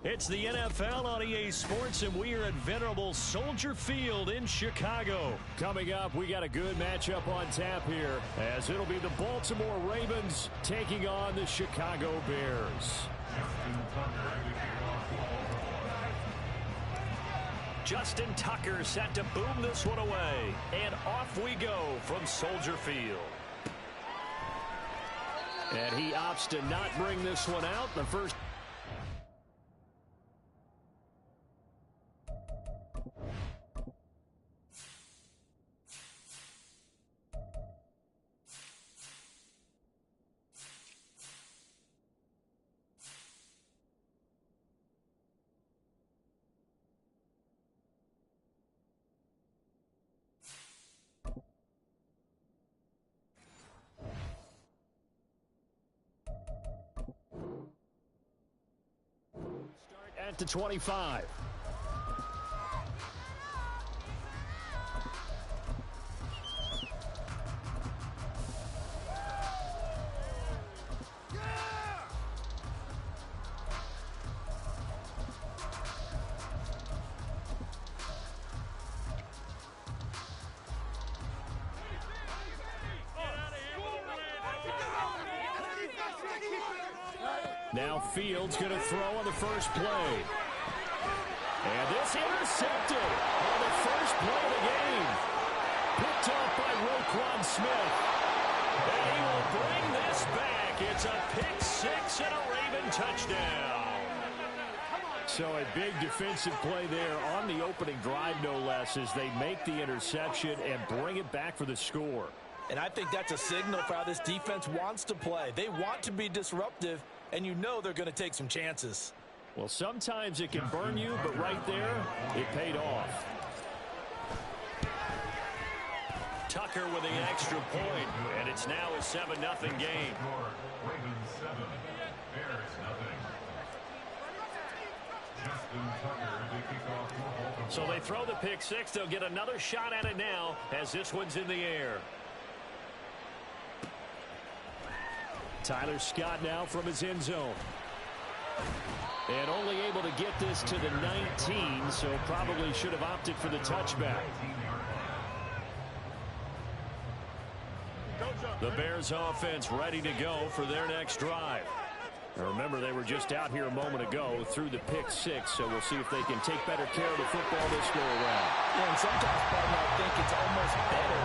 It's the NFL on EA Sports, and we are at venerable Soldier Field in Chicago. Coming up, we got a good matchup on tap here, as it'll be the Baltimore Ravens taking on the Chicago Bears. Justin Tucker set to boom this one away, and off we go from Soldier Field. And he opts to not bring this one out. The first. At the 25. Now Fields going to throw on the first play. And this intercepted on the first play of the game. Picked off by Roquan Smith. And he will bring this back. It's a pick six and a Raven touchdown. So a big defensive play there on the opening drive, no less, as they make the interception and bring it back for the score. And I think that's a signal for how this defense wants to play. They want to be disruptive, and you know they're going to take some chances. Well, sometimes it can burn you, but right there, it paid off. Tucker with the extra point, and it's now a 7-0 game. So they throw the pick six. They'll get another shot at it now as this one's in the air. Tyler Scott now from his end zone. And only able to get this to the 19, so probably should have opted for the touchback. The Bears offense ready to go for their next drive. Now remember, they were just out here a moment ago through the pick six, so we'll see if they can take better care of the football this go around. Yeah, and sometimes, partner, I think it's almost better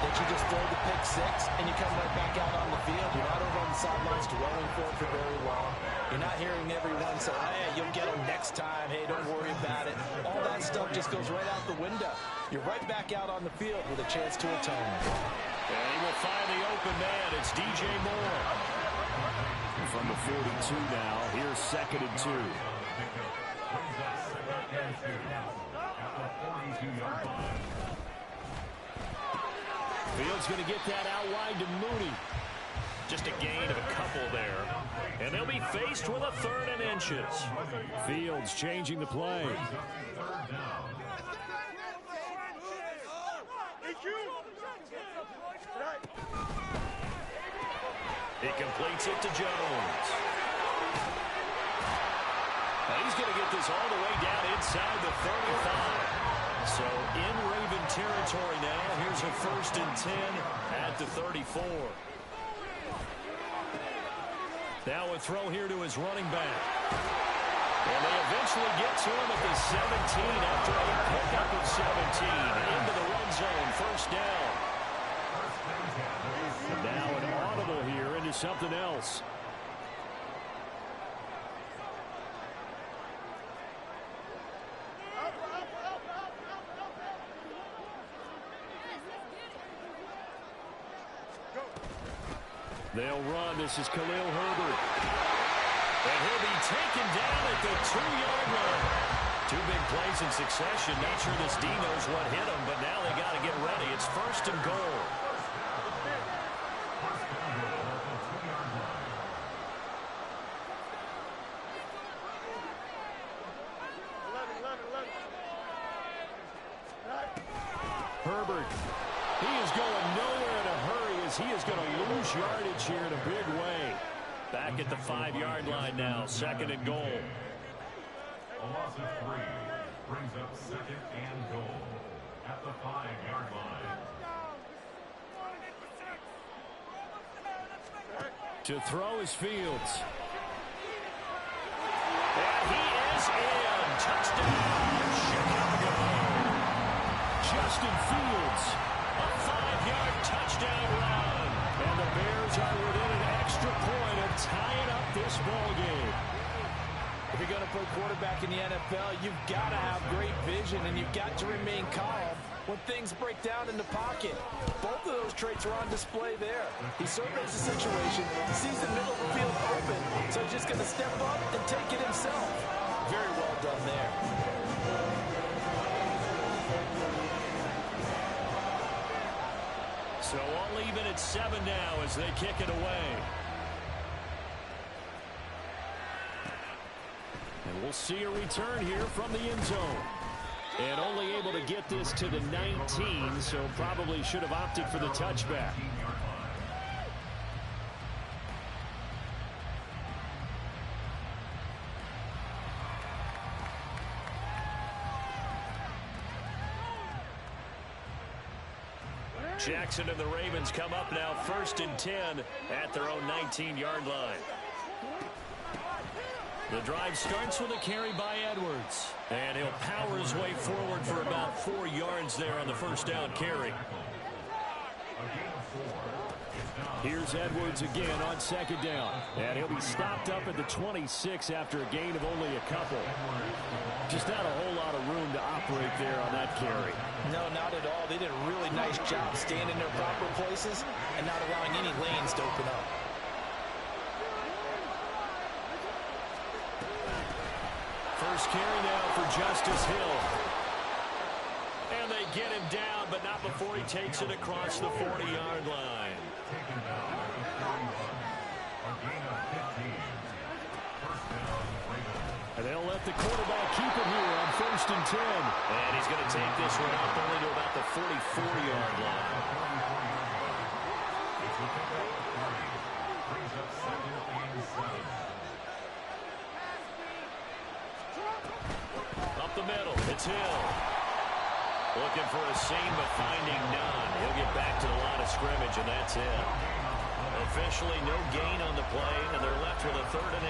that you just throw the pick six and you come right back out on the field. You're not over on the sidelines dwelling for it for very long. You're not hearing everyone say, hey, you'll get them next time. Hey, don't worry about it. All that stuff just goes right out the window. You're right back out on the field with a chance to atone. And he will find the open man. It's DJ Moore. From the 42 now, here's 2nd and 2. Fields going to get that out wide to Mooney. Just a gain of a couple there. And they'll be faced with a 3rd and inches. Fields changing the play. He completes it to Jones. And he's going to get this all the way down inside the 35. So in Raven territory now. Here's a 1st and 10 at the 34. Now a throw here to his running back. And they eventually get to him at the 17 after a pickup of 17. Into the run zone, 1st down. And now an audible here into something else. They'll run. This is Khalil Herbert. And he'll be taken down at the 2-yard line. 2 big plays in succession. Not sure this D knows what hit him, but now they got to get ready. It's 1st and goal. Herbert, he is going nowhere in a hurry as he is going to lose yardage here in a big way. Back at the 5-yard line now, 2nd and goal. A loss of 3 brings up second and goal at the 5-yard line. To throw is Fields. And he is in. Touchdown, Chicago. Justin Fields, a 5-yard touchdown run. And the Bears are within an extra point of tying up this ball game. If you're going to play quarterback in the NFL, you've got to have great vision, and you've got to remain calm when things break down in the pocket. Both of those traits are on display there. He surveys the situation, sees the middle of the field open, so he's just going to step up and take it himself. Very well done there. So all even at 7 now as they kick it away. And we'll see a return here from the end zone. And only able to get this to the 19, so probably should have opted for the touchback. Jackson and the Ravens come up now 1st and 10 at their own 19-yard line. The drive starts with a carry by Edwards. And he'll power his way forward for about 4 yards there on the first down carry. Here's Edwards again on 2nd down. And he'll be stopped up at the 26 after a gain of only a couple. Just not a whole lot of room to operate there on that carry. No, not at all. They did a really nice job staying in their proper places and not allowing any lanes to open up. First carry now for Justice Hill. And they get him down, but not before he takes it across the 40-yard line. And they'll let the quarterback keep it here on 1st and 10. And he's going to take this one up only to about the 44-yard line. Up the middle, it's Hill. Looking for a seam, but finding none. He'll get back to the line of scrimmage, and that's it. Officially no gain on the play, and they're left with a 3rd and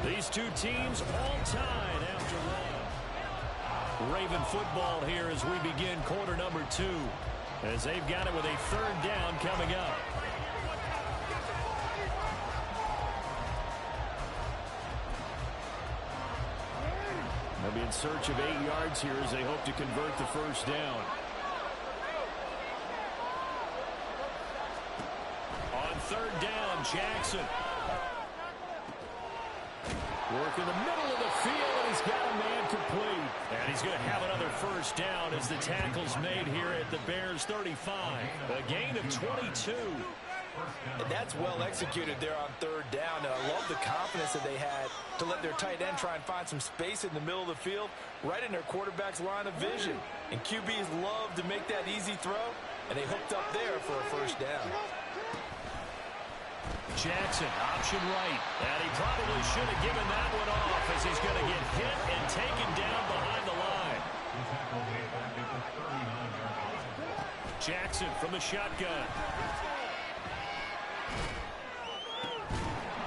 8. These two teams all tied after one. Raven football here as we begin quarter number 2. As they've got it with a 3rd down coming up. They'll be in search of 8 yards here as they hope to convert the 1st down. On 3rd down, Jackson. Work in the middle of the field, and he's got a man complete. And he's going to have another 1st down as the tackle's made here at the Bears 35. A gain of 22. And that's well executed there on 3rd down. And I love the confidence that they had to let their tight end try and find some space in the middle of the field, right in their quarterback's line of vision. And QBs love to make that easy throw, and they hooked up there for a 1st down. Jackson, option right. And he probably should have given that one off as he's going to get hit and taken down behind the line. Jackson from the shotgun.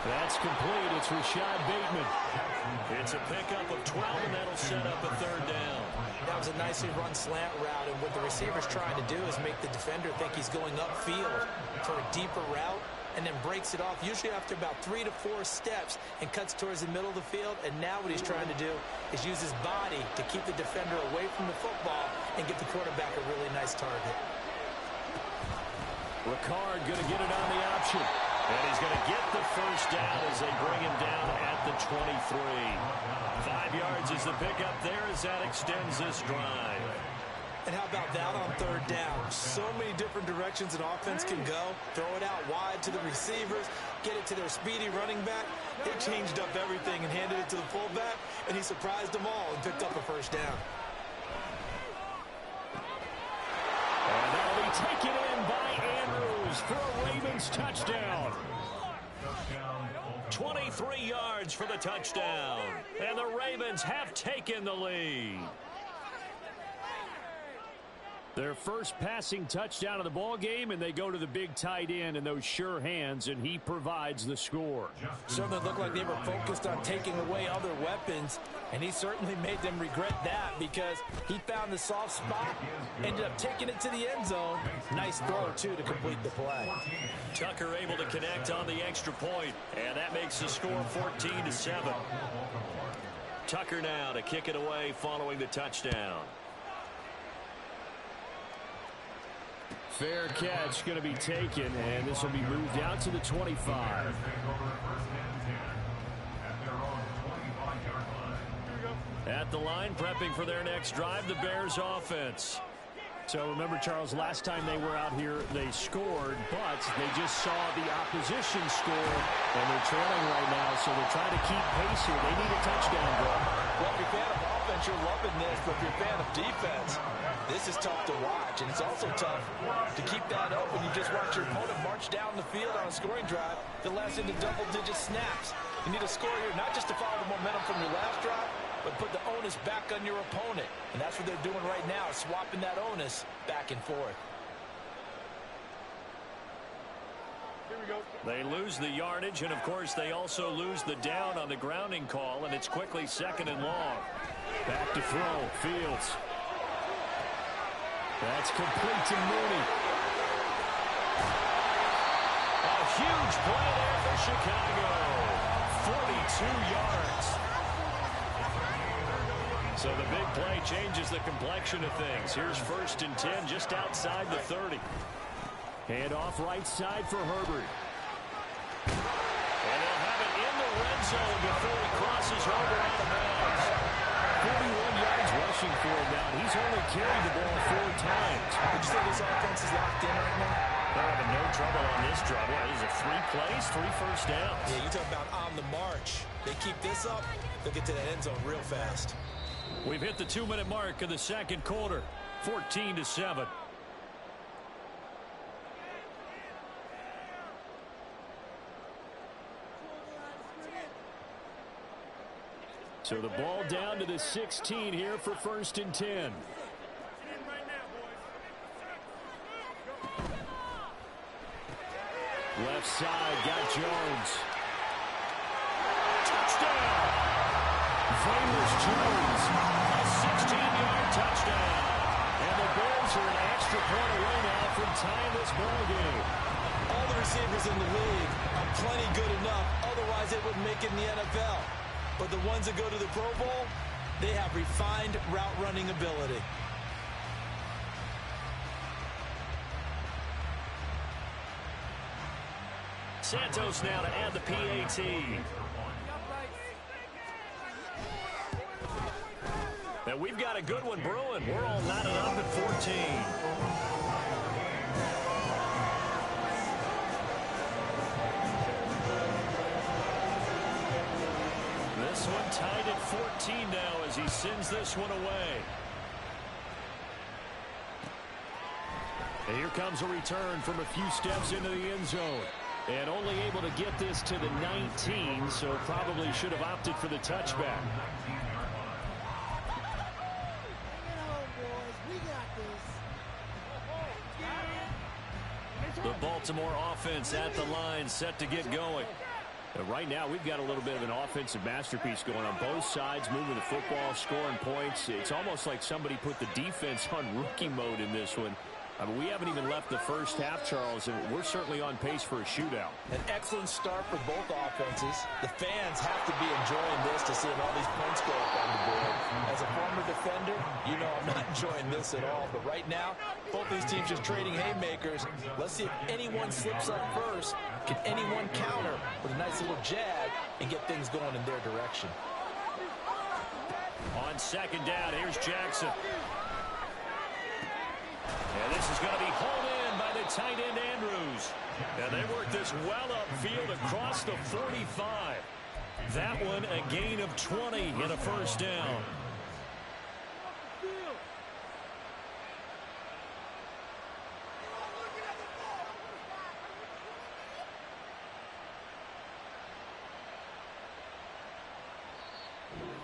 That's complete. It's Rashad Bateman. It's a pickup of 12, and that'll set up a 3rd down. That was a nicely run slant route, and what the receiver's trying to do is make the defender think he's going upfield for a deeper route, and then breaks it off, usually after about 3 to 4 steps, and cuts towards the middle of the field. And now what he's trying to do is use his body to keep the defender away from the football and give the quarterback a really nice target. Ricard going to get it on the option. And he's going to get the 1st down as they bring him down at the 23. 5 yards is the pickup there as that extends this drive. And how about that on third down? So many different directions an offense can go. Throw it out wide to the receivers, get it to their speedy running back. They changed up everything and handed it to the fullback, and he surprised them all and picked up a first down. And that'll be taken in by Andrews for a Ravens touchdown. 23 yards for the touchdown. And the Ravens have taken the lead. Their first passing touchdown of the ball game, and they go to the big tight end in those sure hands, and he provides the score. Certainly looked like they were focused on taking away other weapons, and he certainly made them regret that because he found the soft spot, ended up taking it to the end zone. Nice throw, too, to complete the play. Tucker able to connect on the extra point, and that makes the score 14-7. Tucker now to kick it away following the touchdown. Fair catch going to be taken, and this will be moved out to the 25. At the line, prepping for their next drive, the Bears offense. So remember, Charles, last time they were out here, they scored, but they just saw the opposition score, and they're trailing right now, so they're trying to keep pace here. They need a touchdown goal. Well, if you're a fan of offense, you're loving this, but if you're a fan of defense, this is tough to watch, and it's also tough to keep that up when you just watch your opponent march down the field on a scoring drive that lasts into double-digit snaps. You need a score here, not just to follow the momentum from your last drive, but put the onus back on your opponent. And that's what they're doing right now, swapping that onus back and forth. Here we go. They lose the yardage, and, of course, they also lose the down on the grounding call, and it's quickly second and long. Back to throw, Fields. That's complete to Mooney. A huge play there for Chicago. 42 yards. So the big play changes the complexion of things. Here's 1st and 10 just outside the 30. Hand off right side for Herbert. And they'll have it in the red zone before he crosses over out of bounds. 41 yards rushing for him now. He's only carried the ball 4 times. Would you say this offense is locked in right now? They're having no trouble on this drive. What is it, 3 plays, 3 first downs? Yeah, you talk about on the march. They keep this up, they'll get to that end zone real fast. We've hit the 2-minute mark of the second quarter. 14-7. So the ball down to the 16 here for 1st and 10. Left side, got Jones. Touchdown! Famous Jones, a 16-yard touchdown. And the Bears are an extra point away now from tying this ball game. All the receivers in the league are plenty good enough. Otherwise, they wouldn't make it in the NFL. But the ones that go to the Pro Bowl, they have refined route running ability. Santos now to add the PAT. And we've got a good one brewing. We're all knotted up at 14. This one tied at 14 now as he sends this one away. And here comes a return from a few steps into the end zone. And only able to get this to the 19, so probably should have opted for the touchback. The Baltimore offense at the line, set to get going. And right now, we've got a little bit of an offensive masterpiece going on both sides, moving the football, scoring points. It's almost like somebody put the defense on rookie mode in this one. I mean, we haven't even left the first half, Charles, and we're certainly on pace for a shootout. An excellent start for both offenses. The fans have to be enjoying this to see all these points go up on the board. As a former defender, you know I'm not enjoying this at all. But right now, both these teams just trading haymakers. Let's see if anyone slips up first. Can anyone counter with a nice little jab and get things going in their direction? On second down, here's Jackson. And this is going to be hauled in by the tight end, Andrews. And they work this well upfield across the 45. That one a gain of 20 and a first down.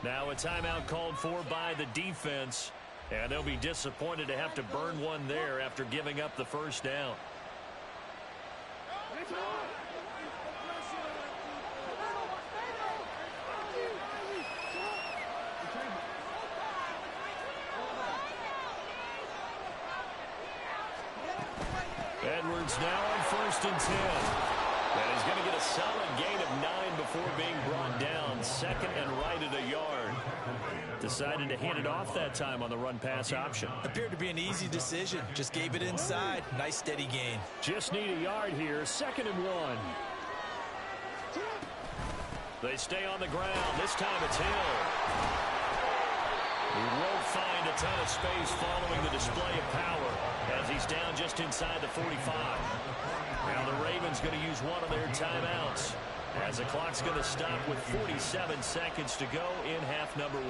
Now a timeout called for by the defense. And they'll be disappointed to have to burn one there after giving up the first down. Edwards now on 1st and 10. And he's going to get a solid gain of 9 before being brought down. 2nd and right at a yard. Decided to hand it off that time on the run-pass option. Appeared to be an easy decision. Just gave it inside. Nice steady gain. Just need a yard here. 2nd and 1. They stay on the ground. This time it's Hill. He won't find a ton of space following the display of power as he's down just inside the 45. Now the Ravens going to use one of their timeouts as the clock's going to stop with 47 seconds to go in half number 1.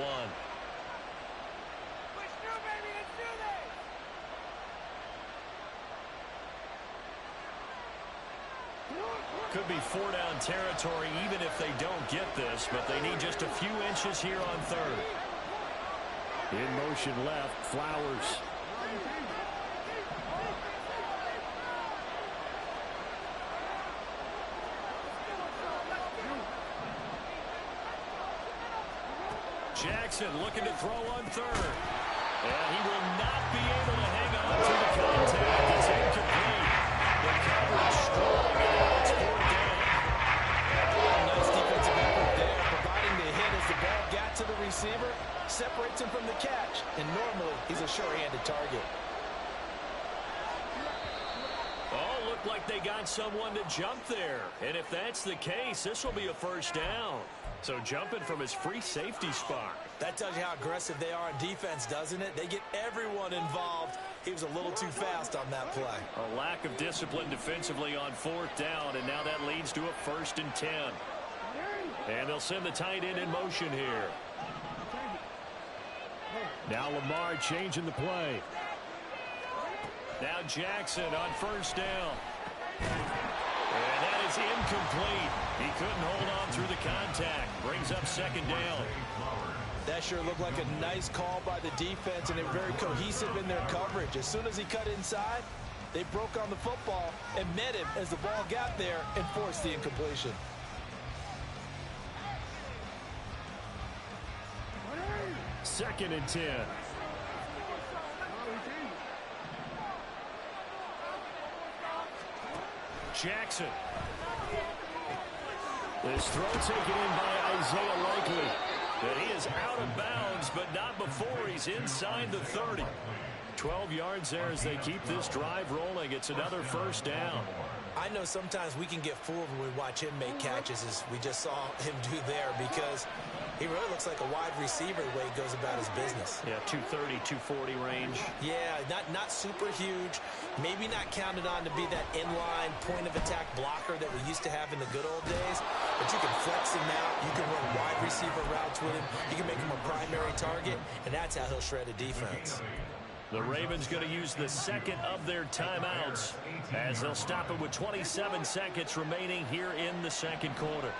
Could be 4-down territory even if they don't get this, but they need just a few inches here on 3rd. In motion left, Flowers. Jackson looking to throw on 3rd. And he will not be able to hang on to the contact. It's incomplete. The coverage strong, and now it's 4th down. Nice defensive effort there, providing the hit as the ball got to the receiver, separates him from the catch, and normally he's a sure-handed target. Oh, looked like they got someone to jump there. And if that's the case, this will be a first down. So jumping from his free safety spot. That tells you how aggressive they are on defense, doesn't it? They get everyone involved. He was a little too fast on that play. A lack of discipline defensively on 4th down, and now that leads to a 1st and 10. And they'll send the tight end in motion here. Now Lamar changing the play. Now Jackson on 1st down. And that is incomplete. He couldn't hold on through the contact. Brings up 2nd down. That sure looked like a nice call by the defense, and they're very cohesive in their coverage. As soon as he cut inside, they broke on the football and met him as the ball got there and forced the incompletion. Second and 10. Jackson. This throw taken in by Isaiah Likely. And he is out of bounds, but not before he's inside the 30. 12 yards there as they keep this drive rolling. It's another first down. I know sometimes we can get fooled when we watch him make catches, as we just saw him do there, because he really looks like a wide receiver the way he goes about his business. Yeah, 230, 240 range. Yeah, not super huge. Maybe not counted on to be that inline point-of-attack blocker that we used to have in the good old days. But you can flex him out. You can run wide receiver routes with him. You can make him a primary target, and that's how he'll shred a defense. The Ravens going to use the 2nd of their timeouts as they'll stop it with 27 seconds remaining here in the 2nd quarter.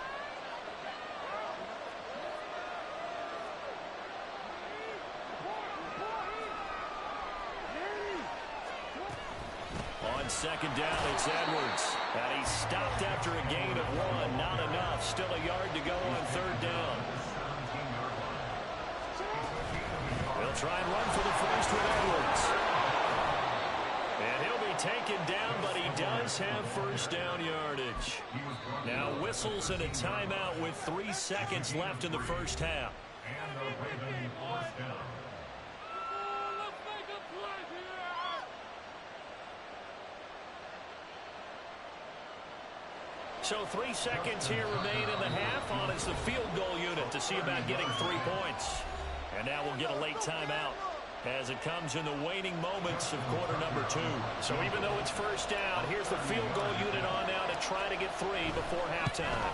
On 2nd down, it's Edwards. And he stopped after a gain of 1. Not enough. Still a yard to go on 3rd down. He'll try and run for the first with Edwards. And he'll be taken down, but he does have first down yardage. Now whistles and a timeout with 3 seconds left in the first half. And the Ravens first down. So 3 seconds here remain in the half. On is the field goal unit to see about getting 3 points. And now we'll get a late timeout. as it comes in the waning moments of quarter number 2. So even though it's first down, here's the field goal unit on now to try to get 3 before halftime.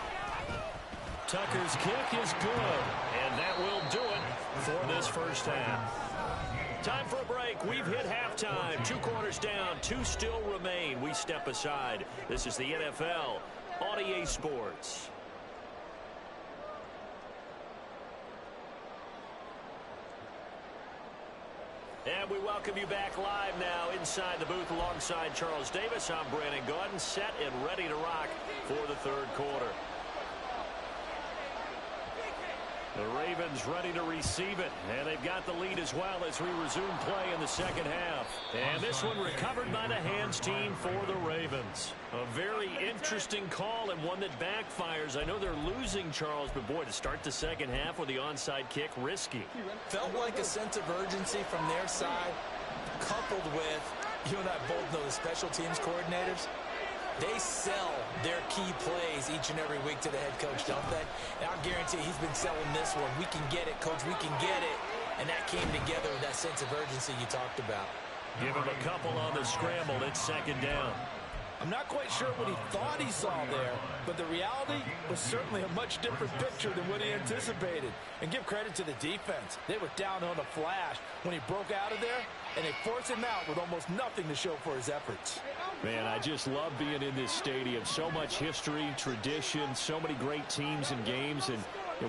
Tucker's kick is good, and that will do it for this first half. Time for a break. We've hit halftime. 2 quarters down, 2 still remain. We step aside. This is the NFL on EA Sports. And we welcome you back live now inside the booth alongside Charles Davis. I'm Brandon Gaudin, set and ready to rock for the third quarter. The Ravens ready to receive it, and they've got the lead as well as we resume play in the second half. And this one recovered by the hands team for the Ravens. A very interesting call and one that backfires. I know they're losing, Charles, but boy, to start the second half with the onside kick, risky. Felt like a sense of urgency from their side, coupled with, you and I both know the special teams coordinators. They sell their key plays each and every week to the head coach, don't they? And I guarantee he's been selling this one. We can get it, coach. We can get it. And that came together with that sense of urgency you talked about. Give him a couple on the scramble. It's second down. I'm not quite sure what he thought he saw there, but the reality was certainly a much different picture than what he anticipated. And give credit to the defense. They were down on a flash when he broke out of there, and they forced him out with almost nothing to show for his efforts. Man, I just love being in this stadium. So much history, tradition, so many great teams and games, and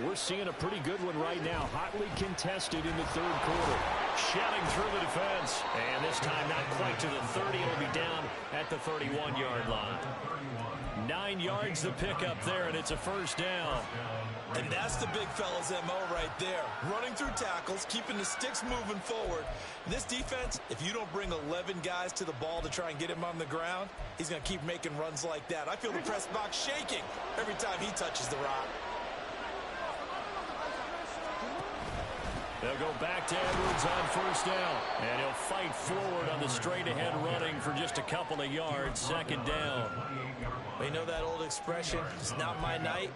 we're seeing a pretty good one right now. Hotly contested in the third quarter. Shelling through the defense. And this time not quite to the 30. It'll be down at the 31-yard line. 9 yards the pickup there, and it's a first down. And that's the big fella's MO right there. Running through tackles, keeping the sticks moving forward. This defense, if you don't bring 11 guys to the ball to try and get him on the ground, he's going to keep making runs like that. I feel the press box shaking every time he touches the rock. They'll go back to Edwards on first down. And he'll fight forward on the straight-ahead running for just a couple of yards. Second down. Well, you know that old expression, it's not my night?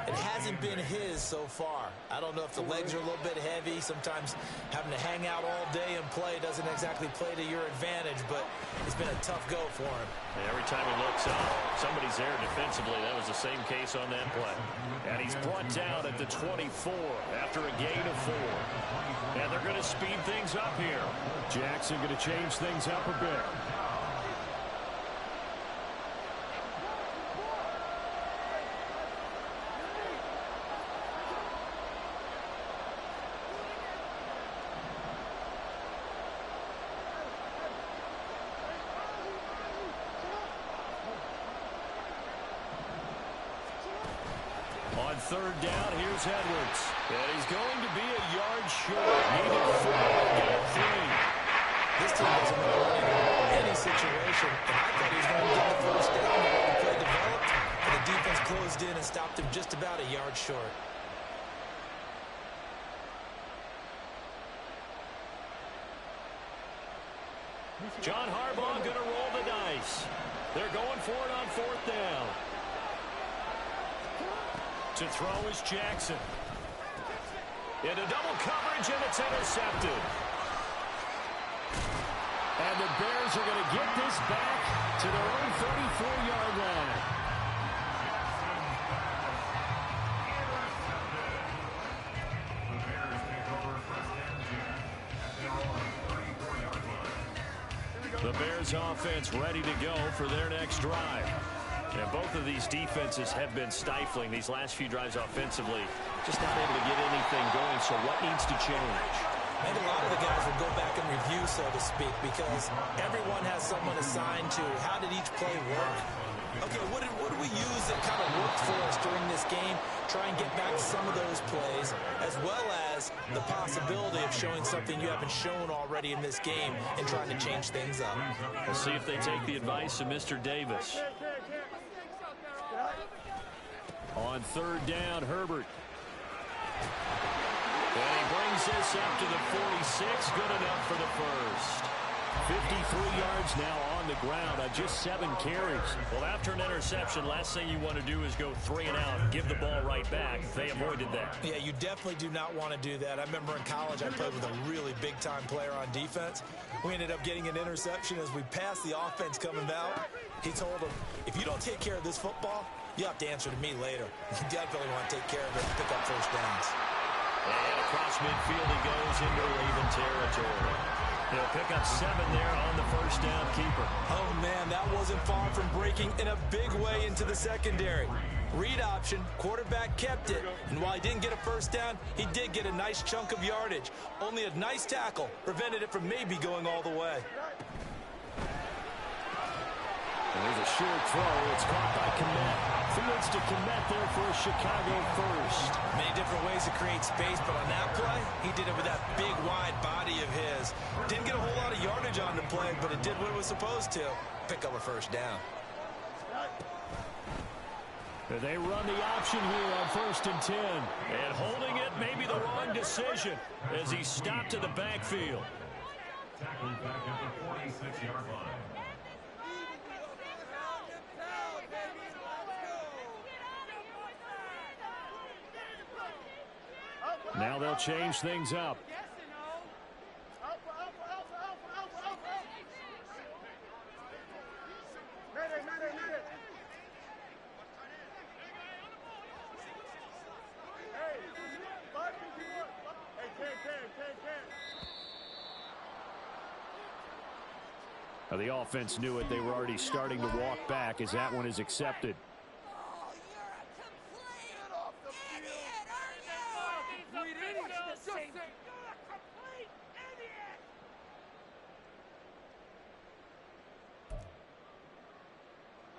It hasn't been his so far. I don't know if the legs are a little bit heavy. Sometimes having to hang out all day and play doesn't exactly play to your advantage, but it's been a tough go for him. And every time he looks up, somebody's there defensively. That was the same case on that play. And he's brought down at the 24 after a gain of 4. And they're going to speed things up here. Jackson going to change things up a bit. On third down, here's Edwards. And he's going to be a yard short. Needed 4, got 3. This team doesn't know running any situation. And I thought he was going to get the first down the way the play developed. And the defense closed in and stopped him just about a yard short. John Harbaugh going to roll the dice. They're going for it on fourth down. To throw is Jackson. Into double coverage, and it's intercepted. And the Bears are going to get this back to their own 34-yard line. The Bears offense ready to go for their next drive. And both of these defenses have been stifling these last few drives offensively. Just not able to get anything going, so what needs to change? I think a lot of the guys will go back and review, so to speak, because everyone has someone assigned to how did each play work. Okay, what did we use that kind of worked for us during this game? Try and get back some of those plays, as well as the possibility of showing something you haven't shown already in this game and trying to change things up. We'll see if they take the advice of Mr. Davis. On third down, Herbert. And he brings this up to the 46. Good enough for the first. 53 yards now on the ground on just 7 carries. Well, after an interception, last thing you want to do is go 3 and out, give the ball right back. They avoided that. Yeah, you definitely do not want to do that. I remember in college I played with a really big-time player on defense. We ended up getting an interception as we passed the offense coming out. He told him, if you don't take care of this football, you have to answer to me later. You definitely want to take care of it and pick up first downs. And across midfield he goes into Raven territory. He'll pick up 7 there on the first down keeper. Oh, man, that wasn't far from breaking in a big way into the secondary. Read option, quarterback kept it, and while he didn't get a first down, he did get a nice chunk of yardage. Only a nice tackle prevented it from maybe going all the way. There's a short throw. It's caught by Kmet. Fields to Kmet there for a Chicago first. Many different ways to create space, but on that play, he did it with that big, wide body of his. Didn't get a whole lot of yardage on the play, but it did what it was supposed to. Pick up a first down. They run the option here on 1st and 10. And holding it may be the wrong decision as he stopped to the backfield. Tackled back at the 46-yard line. Now they'll change things up. Now the offense knew it. They were already starting to walk back as that one is accepted.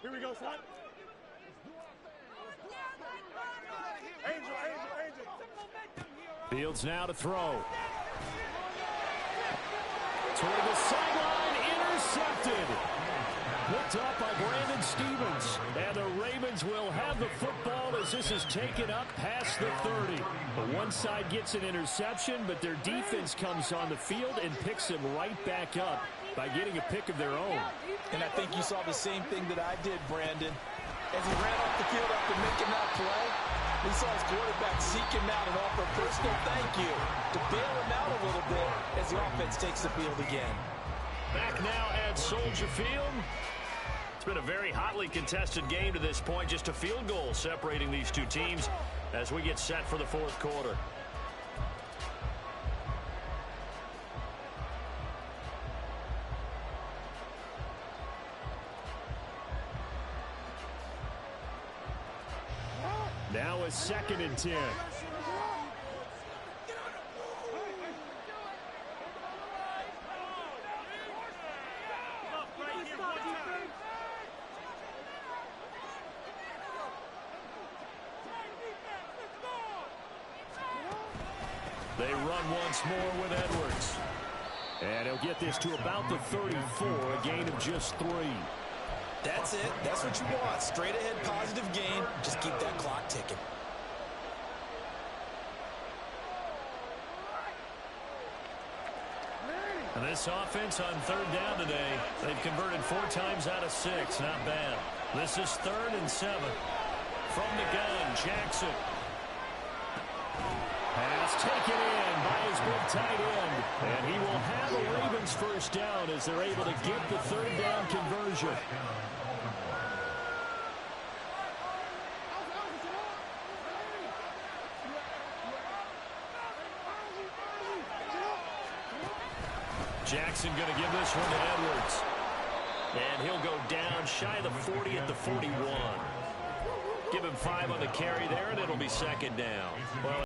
Here we go, son. Angel. Fields now to throw. Toward the sideline, intercepted. Picked up by Brandon Stevens. And the Ravens will have the football as this is taken up past the 30. But one side gets an interception, but their defense comes on the field and picks them right back up by getting a pick of their own. And I think you saw the same thing that I did, Brandon. As he ran off the field after making that play, we saw his quarterback seek him out and offer a personal thank you to bail him out a little bit as the offense takes the field again. Back now at Soldier Field. It's been a very hotly contested game to this point. Just a field goal separating these two teams as we get set for the 4th quarter. Now a 2nd and 10. They run once more with Edwards. And he'll get this to about the 34, a gain of just 3. That's it. That's what you want. Straight ahead positive gain. Just keep that clock ticking. And this offense on 3rd down today, they've converted 4 times out of 6. Not bad. This is 3rd and 7. From the gun, Jackson. Pass taken in by his big tight end. And he will have a Ravens first down as they're able to get the 3rd down conversion. Jackson going to give this one to Edwards. And he'll go down shy of the 40 at the 41. Give him 5 on the carry there, and it'll be 2nd down. Well,